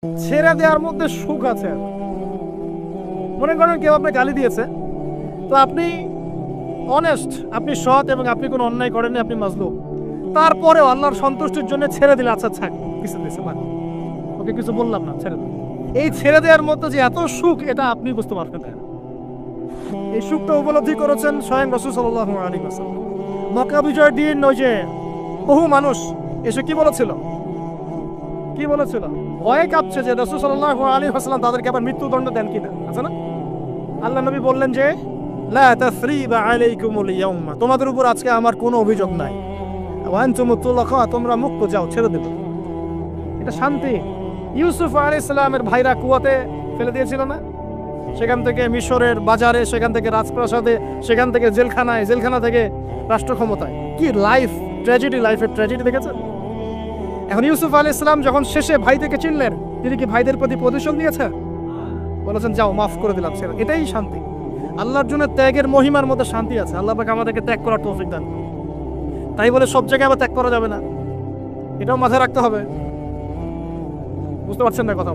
ছেড়ে দেওয়ার মধ্যে সুখ আছে। মনে করেন কেউ আপনি গালি দিয়েছে, তো আপনি অনেস্ট, আপনি সৎ এবং আপনি কোনো অন্যায় করেননি, আপনি মাজলুম, তারপরেও আল্লাহর সন্তুষ্টির জন্য ছেড়ে দিলে, আচ্ছা থাক কিছু দিয়েছে, ওকে কিছু বললাম না, ছেড়ে দিন। এই ছেড়ে দেওয়ার মধ্যে যে এত সুখ, এটা আপনি বুঝতে পারবেন না। এই সুখটা উপলব্ধি করেছেন স্বয়ং রাসূল সাল্লাল্লাহু আলাইহি ওয়াসাল্লাম। মক্কা বিজয়ের দিন ওই যে বহু মানুষ এসে কি বলেছিল, ভয়ে কাঁপছে যে রাসূল সাল্লাল্লাহু আলাইহি ওয়াসাল্লাম তাদেরকে আবার মৃত্যুদণ্ড দেন কিনা, আছে না? আল্লাহ নবী বললেন যে লা তাসরিবা আলাইকুমুল ইয়াউমা, তোমাদের উপর আজকে আমার কোনো অভিযোগ নাই, ওয়া আনতুমুত তুলাকা, তোমরা মুক্ত, যাও, ছেড়ে দেব। এটা শান্তি। ইউসুফ আলাইহিস সালামের ভাইরা কুয়াতে ফেলে দিয়েছিল না, সেখান থেকে মিশরের বাজারে, সেখান থেকে রাজপ্রাসাদে, সেখান থেকে জেলখানায়, জেলখানা থেকে রাষ্ট্র ক্ষমতায়। কি লাইফ ট্র্যাজেডি, লাইফের ট্র্যাজেডি দেখেছেন? এখন ইউসুফ আলাইহিস সালাম যখন শেষে ভাইদেরকে চিনলেন, তিনি কি ভাইদের প্রতি প্রতিশোধ নিয়েছে? বলেছেন যাও, মাফ করে দিলাম, ছেড়ে। এটাই শান্তি। আল্লাহর জন্য ত্যাগের মহিমার মধ্যে শান্তি আছে। আল্লাহ পাক আমাদেরকে ত্যাগ করার তৌফিক দান। তাই বলে সব জায়গায় আবার ত্যাগ করা যাবে না, এটাও মাথায় রাখতে হবে। বুঝতে পারছেন না কথা?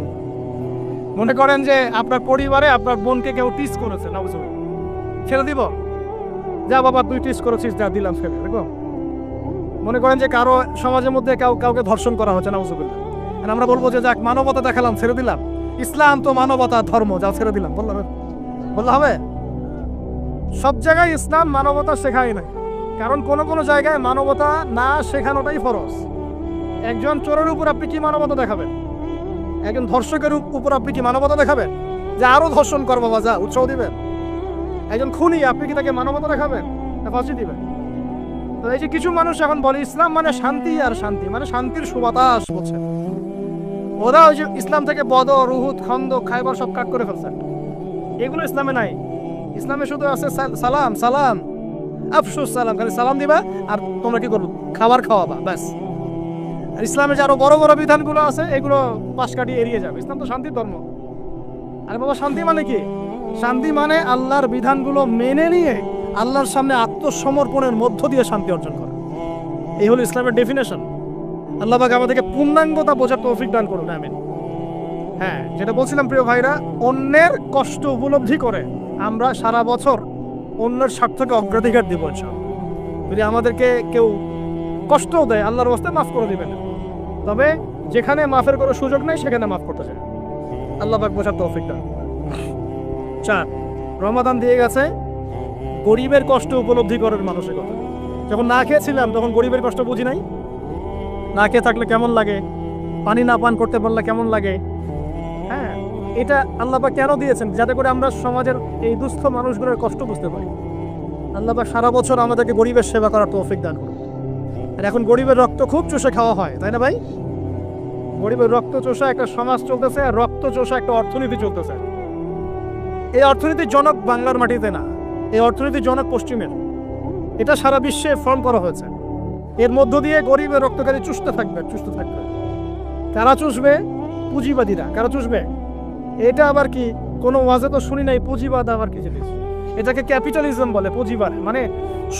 মনে করেন যে আপনার পরিবারে আপনার বোনকে কেউ টিস করেছে, নাউজুবিল্লাহ, ছেড়ে দিব? যা বাবা, তুই টিস করেছিস, যা, দিলাম, ছেড়ে। দেখো, মনে করেন যে কারো সমাজের মধ্যে কাউকে ধর্ষণ করা হচ্ছে, নাউজুবিল্লাহ, আর আমরা বলবো যে যাক, মানবতা দেখালাম, ছেড়ে দিলাম, ইসলাম তো মানবতা ধর্ম, যাও, ছেড়ে দিলাম, বললে হবে? সব জায়গায় ইসলাম মানবতা শেখায় না, কারণ কোন জায়গায় মানবতা না শেখানোটাই ফরজ। একজন চোরের উপর আপনি কি মানবতা দেখাবেন? একজন ধর্ষকের উপর আপনি কি মানবতা দেখাবেন যে আরো ধর্ষণ কর বাবা, যা, উৎসাহ দিবেন? একজন খুনি, আপনি কি তাকে মানবতা দেখাবেন না ফাঁসি দিবেন? তো এই যে কিছু মানুষ এখন বলে ইসলাম মানে শান্তি, আর শান্তি মানে শান্তির সুবাতাস বলছে। ওরা ওই যে ইসলাম থেকে বদর, উহুদ, খন্দক, খায়বার সব কাট করে ফেলছে। এগুলো ইসলামে নাই। ইসলামে শুধু আছে সালাম, সালাম, আফসুস সালাম, খালি সালাম দিবা আর তোমরা কি করবো, খাবার খাওয়াবা, ব্যাস। আর ইসলামে যে আরো বড় বড় বিধানগুলো আছে, এগুলো পাশ কাটিয়ে এড়িয়ে যাবে। ইসলাম তো শান্তির ধর্ম। আরে বাবা, শান্তি মানে কি? শান্তি মানে আল্লাহর বিধানগুলো মেনে নিয়ে আল্লাহর সামনে আত্মসমর্পণের মধ্য দিয়ে শান্তি অর্জন করা। এই হলো ইসলামের ডেফিনেশন। আল্লাহ পাক আমাদেরকে পূর্ণাঙ্গতা বোঝার তৌফিক দান করুন, আমিন। হ্যাঁ, যেটা বলছিলাম প্রিয় ভাইরা, অন্যের কষ্ট উপলব্ধি করে আমরা সারা বছর অন্যের স্বার্থকে অগ্রাধিকার দিব। যদি আমাদেরকে কেউ কষ্টও দেয়, আল্লাহর রাস্তায় মাফ করে দিবেন, তবে যেখানে মাফের কোনো সুযোগ নেই সেখানে মাফ করতে চাই। আল্লাহ পাক বোঝার তৌফিক দান। 4, রমাদান দিয়ে গেছে, গরিবের কষ্ট উপলব্ধি করার মানুষের কথা। যখন না খেয়েছিলাম তখন গরিবের কষ্ট বুঝি নাই। না খেয়ে থাকলে কেমন লাগে, পানি না পান করতে পারলে কেমন লাগে। হ্যাঁ, এটা আল্লাহ পাক কেন দিয়েছেন? যাতে করে আমরা সমাজের এই দুস্থ মানুষগুলোর কষ্ট বুঝতে পারি। আল্লাহ পাক সারা বছর আমাদেরকে গরিবের সেবা করার তৌফিক দান করুন। আর এখন গরিবের রক্ত খুব চষে খাওয়া হয়, তাই না ভাই? গরিবের রক্ত চষা একটা সমাজ চলতেছে, আর রক্ত চষা একটা অর্থনীতি চলতেছে। এই অর্থনীতির জনক বাংলার মাটিতে না, এই অর্থনীতির জনক পশ্চিমের। এটা সারা বিশ্বে ফর্ম করা হয়েছে। এর মধ্য দিয়ে গরিবের রক্তকারী চুষতে থাকবে। কারা চুষবে? পুঁজিবাদীরা। কারা চুষবে? এটা আবার কি? কোনো ওয়াজে তো শুনি নাই পুঁজিবাদ আবার কি জিনিস। এটাকে ক্যাপিটালিজম বলে। পুঁজিবাদ মানে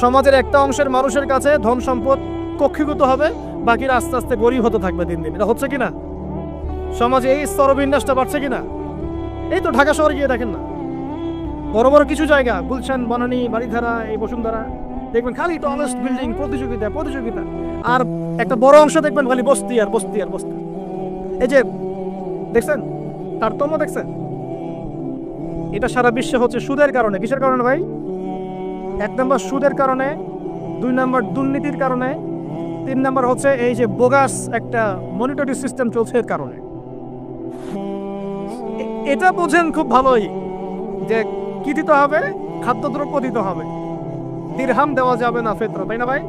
সমাজের একটা অংশের মানুষের কাছে ধন সম্পদ কক্ষীভূত হবে, বাকিরা আস্তে আস্তে গরিব হতে থাকবে দিন দিন। এটা হচ্ছে কিনা? সমাজে এই স্তরবিন্যাসটা বাড়ছে কিনা? এই তো ঢাকা শহরে গিয়ে দেখেন না, বড় বড় কিছু জায়গা, গুলশান, বনানী, বাড়িধারা, এই বসুন্ধরা, দেখবেন খালি টলেস্ট বিল্ডিং, প্রতিযোগিতা। আর একটা বড় অংশ দেখবেন খালি বস্তি আর বস্তি আর বস্তি। এই যে দেখছেন তারতম্য, দেখছেন? এটা সারা বিশ্বে হচ্ছে সুদের কারণে। কিসের কারণে ভাই? 1 নম্বর সুদের কারণে, 2 নম্বর দুর্নীতির কারণে, 3 নম্বর হচ্ছে এই যে বোগাস একটা মনিটরি সিস্টেম চলছে এর কারণে। এটা বোঝেন খুব ভালোই যে কি দিতে হবে, খাদ্যদ্রব্য দিতে হবে, দিরহাম দেওয়া যাবে না, ফিতরা, তাই না ভাই?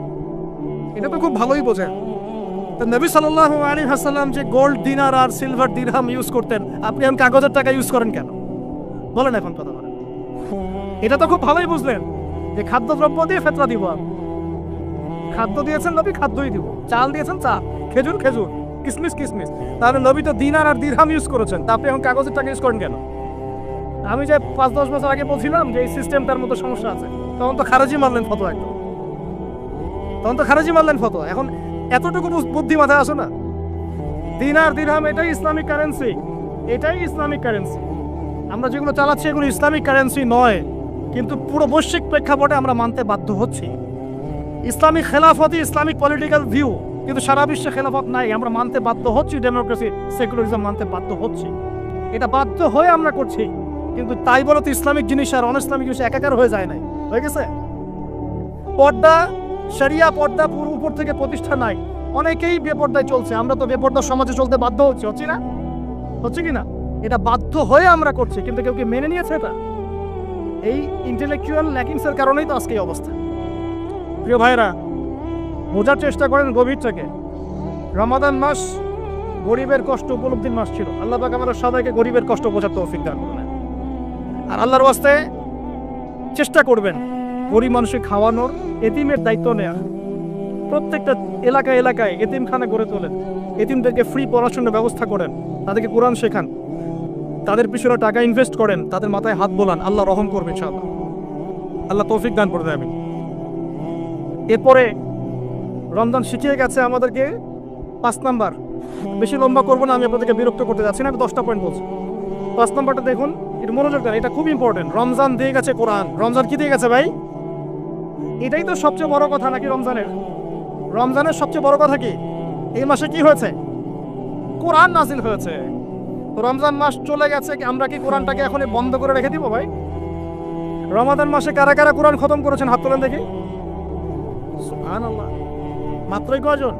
এটা তো খুব ভালোই বোঝেন। তো নবী সাল্লাল্লাহু আলাইহি ওয়াসাল্লাম যে গোল্ড দিনার আর সিলভার দিরহাম ইউজ করতেন, আপনি এখন কাগজের টাকা ইউজ করেন কেন? বলেন, এখন কথা বলেন। এটা তো খুব ভালোই বুঝলেন যে খাদ্যদ্রব্য দিয়ে ফিতরা দিব। খাদ্য দিয়েছেন নবী, খাদ্যই দিব। চাল দিয়েছেন, চাল। খেজুর, খেজুর। কিসমিস, কিসমিস। তাহলে নবী তো দিনার আর দিরহাম ইউজ করেছেন, তা আপনি এখন কাগজের টাকা ইউজ করেন কেন? আমি যে 5-10 বছর আগে বলছিলাম যে এই সিস্টেমটার মতো সমস্যা আছে, তখন তো খারেজি মারলেন ফতোয়া। এখন এতটুকু বুদ্ধি মাথায় আসে না? দিনার দিরহাম এটাই ইসলামিক কারেন্সি, এটাই ইসলামিক কারেন্সি। আমরা যেগুলো চালাচ্ছি এগুলো ইসলামিক কারেন্সি নয়, কিন্তু পুরো বৈশ্বিক প্রেক্ষাপটে আমরা মানতে বাধ্য হচ্ছি। ইসলামিক খেলাফতই ইসলামিক পলিটিক্যাল ভিউ, কিন্তু সারা বিশ্বে খেলাফত নাই, আমরা মানতে বাধ্য হচ্ছি। ডেমোক্রেসি, সেকুলারিজম মানতে বাধ্য হচ্ছি, এটা বাধ্য হয়ে আমরা করছি। কিন্তু তাই বলে তো ইসলামিক জিনিস আর অন ইসলামিক জিনিস একাকার হয়ে যায় নাই, হয়ে গেছে। পর্দা, শরিয়া পর্দা পুরো উপর থেকে প্রতিষ্ঠা নাই, অনেকেই বেপর্দায় চলছে। আমরা তো বেপর্দা সমাজে চলতে বাধ্য হচ্ছি, হচ্ছি না? হচ্ছে কি না? এটা বাধ্য হয়ে আমরা করছি, কিন্তু কেউ কি মেনে নিয়েছে এটা? এই ইন্টেলেকচুয়াল ল্যাকিংসের কারণেই তো আজকে এই অবস্থা। প্রিয় ভাইরা, বোঝার চেষ্টা করেন গভীর থেকে। রমাদান মাস গরিবের কষ্ট উপলব্ধির মাস ছিল। আল্লাহ পাক আমাদের সবাইকে গরিবের কষ্ট বোঝার তৌফিক দান করলেন। আর আল্লাহর ওয়াস্তে চেষ্টা করবেন গরিব মানুষকে খাওয়ানোর, এতিমের দায়িত্ব নেওয়া। প্রত্যেকটা এলাকায় এলাকায় এতিমখানা গড়ে তোলেন, এতিমদেরকে ফ্রি পড়াশোনার ব্যবস্থা করেন, তাদেরকে কোরআন শেখান, তাদের পিছনে টাকা ইনভেস্ট করেন, তাদের মাথায় হাত বোলান। আল্লাহ রহম করবে ইনশাআল্লাহ, আল্লাহ তৌফিক দান করে দেবেন। এরপরে রমজান শিখিয়ে গেছে আমাদেরকে 5 নাম্বার। বেশি লম্বা করবো না, আমি আপনাদেরকে বিরক্ত করতে যাচ্ছি না, আমি 10টা পয়েন্ট বলছি। 5 নাম্বারটা দেখুন, এটা মনোযোগ দেন, এটা খুব ইম্পর্টেন্ট। রমজান দিয়ে গেছে কোরআন। রমজান কি দিয়ে গেছে ভাই? এটাই তো সবচেয়ে বড় কথা নাকি রমজানের? রমজানের সবচেয়ে বড় কথা কি? এই মাসে কি হয়েছে? কোরআন নাজিল হয়েছে। রমজান মাস চলে গেছে, আমরা কি কোরআনটাকে এখন বন্ধ করে রেখে দিব ভাই? রমাদান মাসে কারা কারা কোরআন খতম করেছেন হাত তোলেন দেখি। সুবহানাল্লাহ, মাত্রই কয়জন?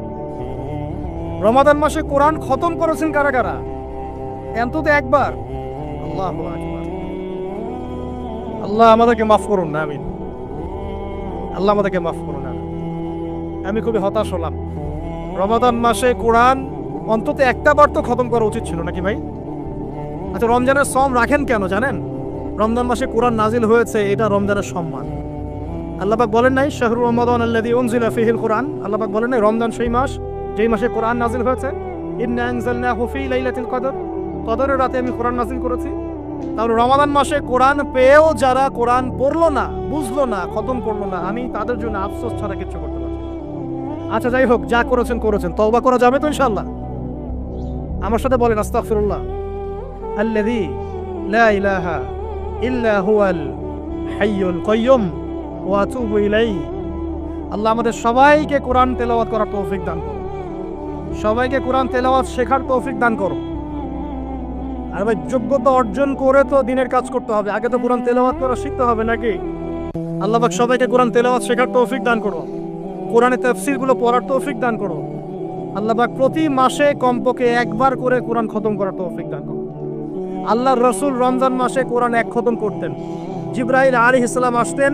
রমাদান মাসে কোরআন খতম করেছেন কারা কারা? অন্তত একবার। আল্লাহু আকবার। আল্লাহ আমাদেরকে মাফ করুন না, আমিন। আল্লাহ আমাদেরকে মাফ করুন না। আমি খুবই হতাশ হলাম। রমাদান মাসে কোরআন অন্তত একটা বার তো খতম করা উচিত ছিল নাকি ভাই? আচ্ছা, রমজানের সম রাখেন কেন জানেন? রমজান মাসে কোরআন নাজিল হয়েছে, এটা রমজানের সম্মান। আল্লাহ পাক বলেন নাই শাহরু রমাদান আল্লাযী উনজিলা ফীহিল কোরআন? আল্লাহ পাক বলেন নাই রমজান সেই মাস যেই মাসে কোরআন নাজিল হয়েছে? ইন্না আনজালনাহু ফী লাইলাতিল কদর, কদরের রাতে আমি কোরআন নাজিল করেছি। তাহলে রমাদান মাসে কোরআন পেয়েও যারা কোরআন পড়লো না, বুঝলো না, খতম করলো না, আমি তাদের জন্য আফসোস ছাড়া কিছু করতে পারছি। আচ্ছা যাই হোক, যা করেছেন করেছেন, তওবা করা যাবে তো ইনশাআল্লাহ? আমার সাথে বলেন আস্তাগফিরুল্লাহ আল্লাযী লা ইলাহা ইল্লা হুয়াল হাইয়ুল কাইয়ুম ওয়া আতুবু ইলাইহি। আল্লাহ আমাদের সবাইকে কোরআন তেলাওয়াত করার তৌফিক দান করো, সবাইকে কোরআন তেলাওয়াত শেখার তৌফিক দান করো। আর ভাই, যোগ্যতা অর্জন করে তো দিনের কাজ করতে হবে, আগে তো কোরআন তেলাওয়াত করা শিখতে হবে নাকি? আল্লাহ পাক সবাইকে কোরআন তেলাওয়াত শেখার তৌফিক দান করো, কোরআনের তাফসীরগুলো পড়ার তৌফিক দান করো। আল্লাহ পাক প্রতি মাসে কমপক্ষে একবার করে কোরআন খতম করার তৌফিক দান করো। আল্লাহর রাসূল রমজান মাসে কোরআন এক খতম করতেন। জিবরাইল আলাইহিস সালাম আসতেন,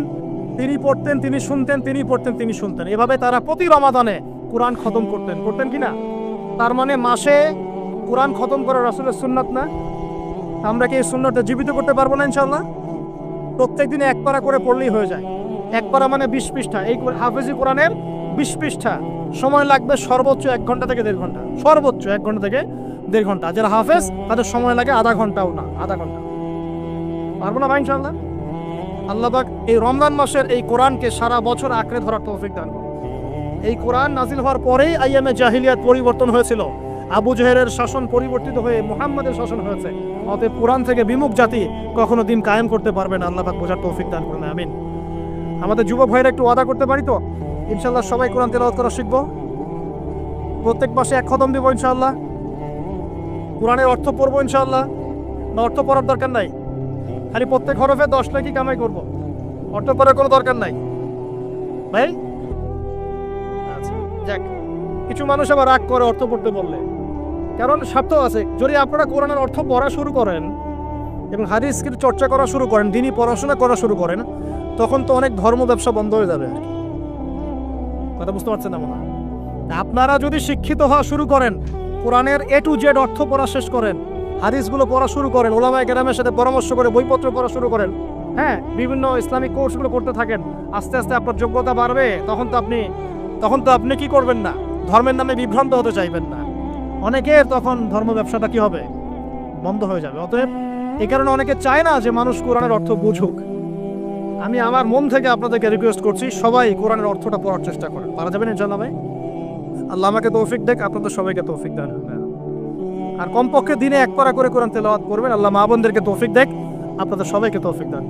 তিনি পড়তেন, তিনি শুনতেন, তিনি পড়তেন, তিনি শুনতেন। এভাবে তারা প্রতি রমাদানে কোরআন খতম করতেন, করতেন কিনা? তার মানে মাসে কোরআন খতম করা রাসূলের সুন্নাত না? আমরা কি এই সুন্নাতটা জীবিত করতে পারবো না ইনশাআল্লাহ? প্রত্যেক দিনে এক পারা করে পড়লেই হয়ে যায়। এক পারা মানে 20 পৃষ্ঠা। এই হাফেজি কোরআনের 20 পৃষ্ঠা, সময় লাগবে সর্বোচ্চ 1 ঘন্টা থেকে 1.5 ঘন্টা, সর্বোচ্চ 1 ঘন্টা থেকে 1.5 ঘন্টা। যারা হাফেজ তাদের সময় লাগে আধা ঘন্টাও না, আধা ঘন্টা। পারবো না ভাই ইনশাআল্লাহ? আল্লাহ পাক এই রমজান মাসের এই কোরআনকে সারা বছর আঁকড়ে ধরার তৌফিক দান করুন। এই কোরআন নাজিল হওয়ার পরেই আইয়ামে জাহিলিয়াত পরিবর্তন হয়েছিল, আবু জেহেলের শাসন পরিবর্তিত হয়ে মুহাম্মাদের শাসন হয়েছে। অতএব কোরআন থেকে বিমুখ জাতি কখনো দিন কায়েম করতে পারবে না। আল্লাহ পাক বোঝার তৌফিক দান করুন, আমিন। আমাদের যুবক ভাইরা একটু ওয়াদা করতে পারি তো ইনশাআল্লাহ সবাই কোরআন তেলাওয়াত করা শিখবো, প্রত্যেক মাসে এক খতম দিব ইনশাআল্লাহ, কোরআনের অর্থ পড়বো ইনশাআল্লাহ। না অর্থ পড়ার দরকার নাই, খালি প্রত্যেক হরফে 10 টাকা কামাই করব, অর্থ পড়ার কোনো দরকার নাই ভাই? আচ্ছা যাক, কিছু মানুষ আবার রাগ করে অর্থ পড়তে বললে, কারণ স্বার্থ আছে। যদি আপনারা কোরআনের অর্থ পড়া শুরু করেন এবং হাদিসের চর্চা করা শুরু করেন, দিনই পড়াশোনা করা শুরু করেন, তখন তো অনেক ধর্ম ব্যবসা বন্ধ হয়ে যাবে। কথা বুঝতে পারছেন না মনে হয়? আপনারা যদি শিক্ষিত হওয়া শুরু করেন, কোরআনের A to Z অর্থ পড়া শেষ করেন, হাদিসগুলো পড়া শুরু করেন, ওলামায়ে কেরামের সাথে পরামর্শ করে বইপত্র পড়া শুরু করেন, হ্যাঁ, বিভিন্ন ইসলামিক কোর্সগুলো করতে থাকেন, আস্তে আস্তে আপনার যোগ্যতা বাড়বে। তখন তো আপনি কি করবেন না, ধর্মের নামে বিভ্রান্ত হতে চাইবেন না। অনেকের তখন ধর্ম ব্যবসাটা কি হবে, বন্ধ হয়ে যাবে। অতএব এই কারণে অনেকে চায় না যে মানুষ কোরআনের অর্থ বুঝুক। আমি আমার মন থেকে আপনাদেরকে রিকোয়েস্ট করছি, সবাই কোরআনের অর্থটা পড়ার চেষ্টা করেন। পারা যাবেন ইনশাআল্লাহ ভাই? আল্লাহ আমাকে তৌফিক দেখ, আপনাদের সবাইকে তৌফিক দান করুন। আর কমপক্ষে দিনে এক পারা করে কোরআন তেলাওয়াত করবেন। আল্লাহ মা বোনদেরকে তৌফিক দেখ, আপনাদের সবাইকে তৌফিক দান।